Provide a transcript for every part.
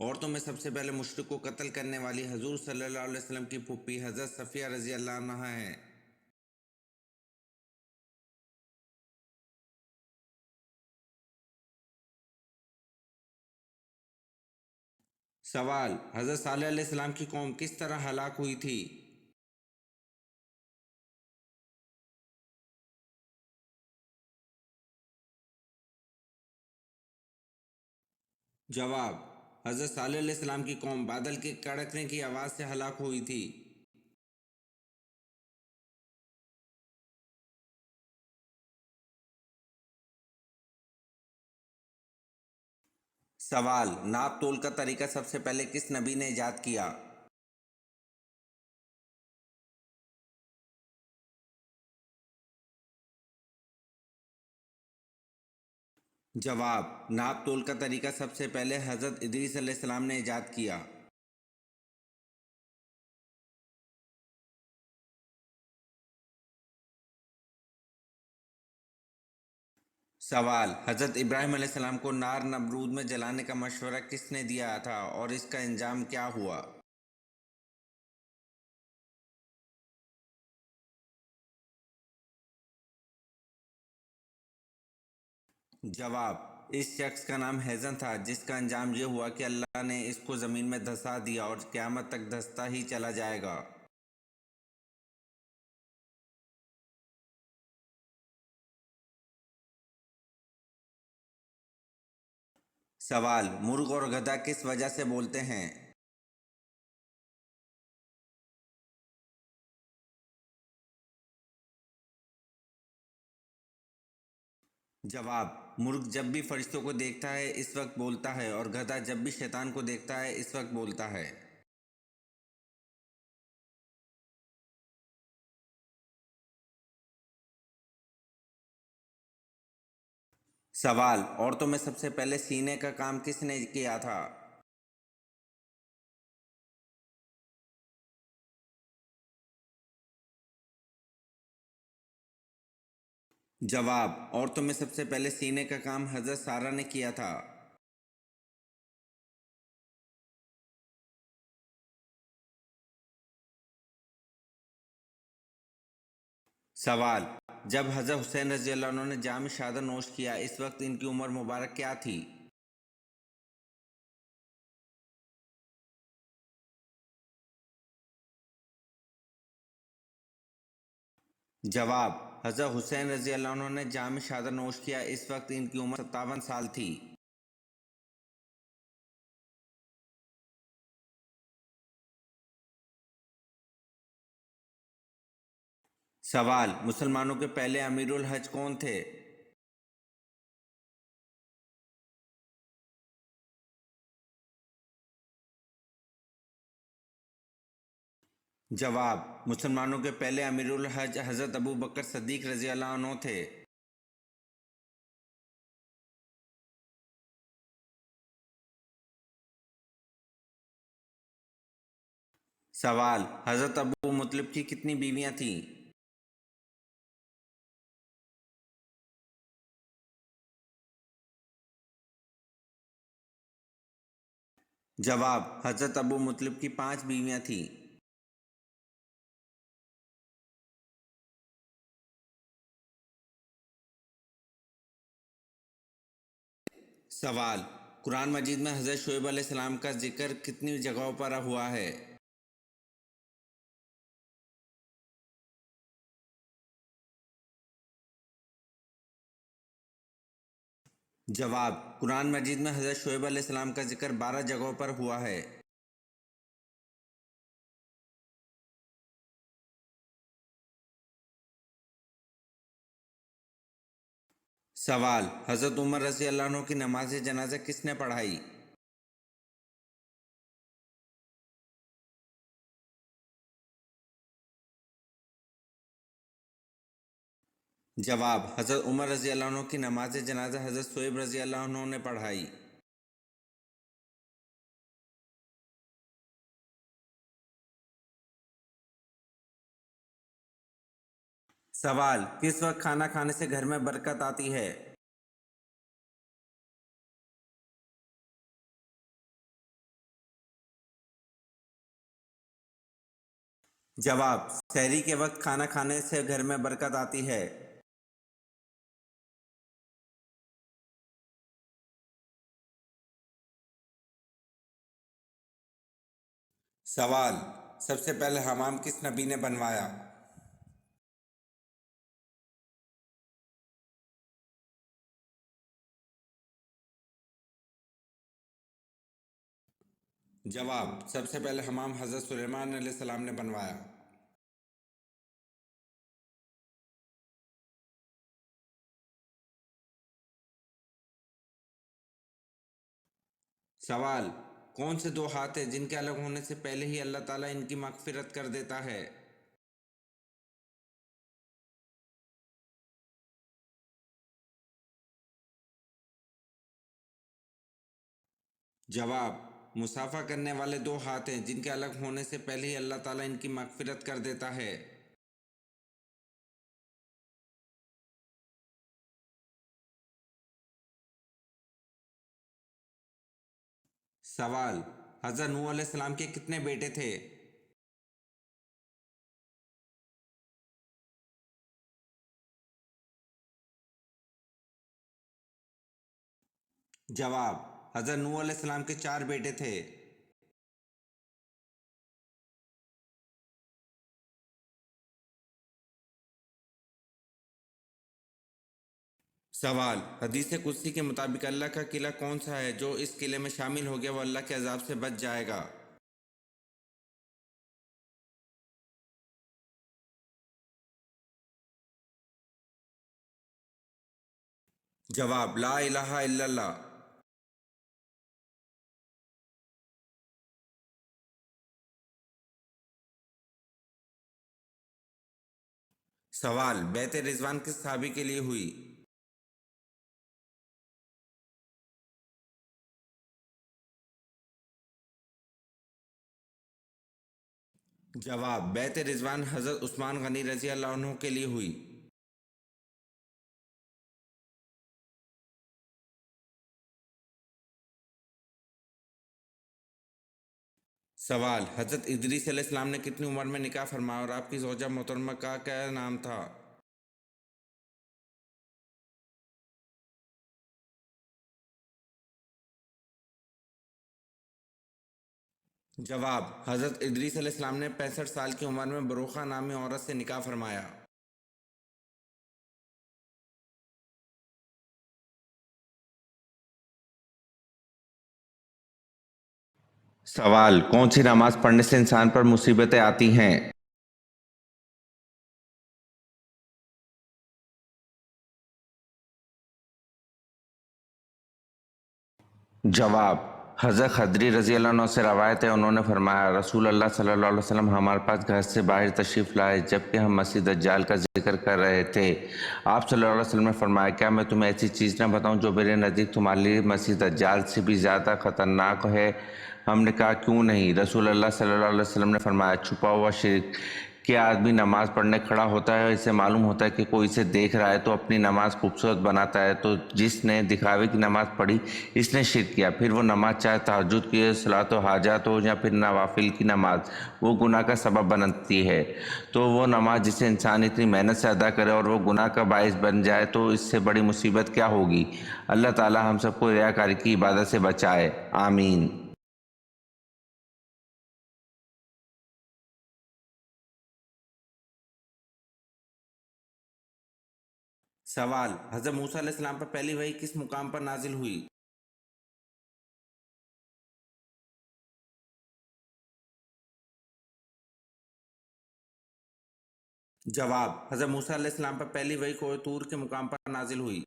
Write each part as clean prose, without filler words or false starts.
عورتوں میں سب سے پہلے مشرک کو قتل کرنے والی حضور صلی اللہ علیہ وسلم کی پھوپھی حضرت صفیہ رضی اللہ عنہا ہیں۔ سوال: حضرت صالح علیہ السلام کی قوم کس طرح ہلاک ہوئی تھی؟ جواب: حضرت صالح علیہ السلام کی قوم بادل کے کڑکنے کی آواز سے ہلاک ہوئی تھی۔ سوال: ناپ تول کا طریقہ سب سے پہلے کس نبی نے ایجاد کیا؟ جواب: ناپ تول کا طریقہ سب سے پہلے حضرت ادریس علیہ السلام نے ایجاد کیا۔ سوال: حضرت ابراہیم علیہ السلام کو نار نمرود میں جلانے کا مشورہ کس نے دیا تھا اور اس کا انجام کیا ہوا؟ جواب: اس شخص کا نام ہیزن تھا جس کا انجام یہ ہوا کہ اللہ نے اس کو زمین میں دھسا دیا اور قیامت تک دھستا ہی چلا جائے گا۔ سوال: مرغ اور گدھا کس وجہ سے بولتے ہیں؟ جواب: مرغ جب بھی فرشتوں کو دیکھتا ہے اس وقت بولتا ہے اور گدھا جب بھی شیطان کو دیکھتا ہے اس وقت بولتا ہے۔ سوال: عورتوں میں سب سے پہلے سینے کا کام کس نے کیا تھا؟ جواب: عورتوں میں سب سے پہلے سینے کا کام حضرت سارہ نے کیا تھا۔ سوال: جب حضرت حسین رضی اللہ عنہ نے جام شہادت نوش کیا اس وقت ان کی عمر مبارک کیا تھی؟ جواب: حضرت حسین رضی اللہ عنہ نے جام شہادت نوش کیا اس وقت ان کی عمر 57 سال تھی۔ سوال: مسلمانوں کے پہلے امیر الحج کون تھے؟ جواب: مسلمانوں کے پہلے امیر الحج حضرت ابو بکر صدیق رضی اللہ عنہ تھے۔ سوال: حضرت ابو مطلب کی کتنی بیویاں تھیں؟ جواب: حضرت ابو مطلب کی 5 بیویاں تھیں۔ سوال: قرآن مجید میں حضرت شعیب علیہ السلام کا ذکر کتنی جگہوں پر ہوا ہے؟ جواب: قرآن مجید میں حضرت شعیب علیہ السلام کا ذکر 12 جگہوں پر ہوا ہے۔ سوال: حضرت عمر رضی اللہ عنہ کی نماز جنازہ کس نے پڑھائی؟ جواب: حضرت عمر رضی اللہ عنہ کی نماز جنازہ حضرت شعیب رضی اللہ عنہ نے پڑھائی۔ سوال: کس وقت کھانا کھانے سے گھر میں برکت آتی ہے؟ جواب: سحری کے وقت کھانا کھانے سے گھر میں برکت آتی ہے۔ سوال: سب سے پہلے حمام کس نبی نے بنوایا؟ جواب: سب سے پہلے حمام حضرت سلیمان علیہ السلام نے بنوایا۔ سوال: کون سے دو ہاتھ ہیں جن کے الگ ہونے سے پہلے ہی اللہ تعالیٰ ان کی مغفرت کر دیتا ہے؟ جواب: مصافحہ کرنے والے دو ہاتھ ہیں جن کے الگ ہونے سے پہلے ہی اللہ تعالیٰ ان کی مغفرت کر دیتا ہے۔ سوال: حضرت نوح علیہ السلام کے کتنے بیٹے تھے؟ جواب: حضرت نوح علیہ السلام کے 4 بیٹے تھے۔ سوال: حدیث قدسی کے مطابق اللہ کا قلعہ کون سا ہے جو اس قلعے میں شامل ہو گیا وہ اللہ کے عذاب سے بچ جائے گا؟ جواب: لا الہ الا اللہ۔ سوال: بیعت رضوان کس صحابی کے لیے ہوئی؟ جواب: بیعت رضوان حضرت عثمان غنی رضی اللہ عنہ کے لیے ہوئی۔ سوال: حضرت ادریس علیہ السلام نے کتنی عمر میں نکاح فرمایا اور آپ کی زوجہ محترمہ کا کیا نام تھا؟ جواب: حضرت ادریس علیہ السلام نے 65 سال کی عمر میں بروخہ نامی عورت سے نکاح فرمایا۔ سوال: کون سی نماز پڑھنے سے انسان پر مصیبتیں آتی ہیں؟ جواب: حضرت خدری رضی اللہ عنہ سے روایت ہے، انہوں نے فرمایا رسول اللہ صلی اللہ علیہ وسلم ہمارے پاس گھر سے باہر تشریف لائے جبکہ ہم مسیح دجال کا ذکر کر رہے تھے۔ آپ صلی اللہ علیہ وسلم نے فرمایا کیا میں تمہیں ایسی چیز نہ بتاؤں جو میرے نزدیک تمہارے لیے مسیح دجال سے بھی زیادہ خطرناک ہے؟ ہم نے کہا کیوں نہیں؟ رسول اللہ صلی اللہ علیہ وسلم نے فرمایا چھپا ہوا شرک۔ کیا آدمی نماز پڑھنے کھڑا ہوتا ہے اور اسے معلوم ہوتا ہے کہ کوئی اسے دیکھ رہا ہے تو اپنی نماز خوبصورت بناتا ہے، تو جس نے دکھاوے کی نماز پڑھی اس نے شرک کیا۔ پھر وہ نماز چاہے تہجد کی صلاۃ و حاجات ہو یا پھر نوافل کی نماز، وہ گناہ کا سبب بنتی ہے۔ تو وہ نماز جسے انسان اتنی محنت سے ادا کرے اور وہ گناہ کا باعث بن جائے تو اس سے بڑی مصیبت کیا ہوگی؟ اللہ تعالی ہم سب کو ریاکاری کی عبادت سے بچائے، آمین۔ سوال: حضرت موسیٰ علیہ السلام پر پہلی وحی کس مقام پر نازل ہوئی؟ جواب: حضرت موسیٰ علیہ السلام پر پہلی وحی کوہ طور کے مقام پر نازل ہوئی۔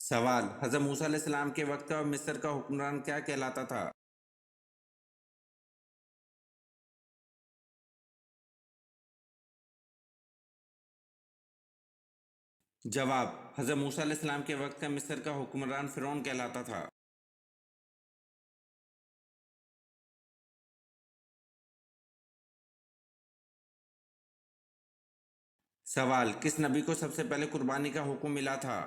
سوال: حضرت موسیٰ علیہ السلام کے وقت کا مصر کا حکمران کیا کہلاتا تھا؟ جواب: حضرت موسیٰ علیہ السلام کے وقت کا مصر کا حکمران فرعون کہلاتا تھا۔ سوال: کس نبی کو سب سے پہلے قربانی کا حکم ملا تھا؟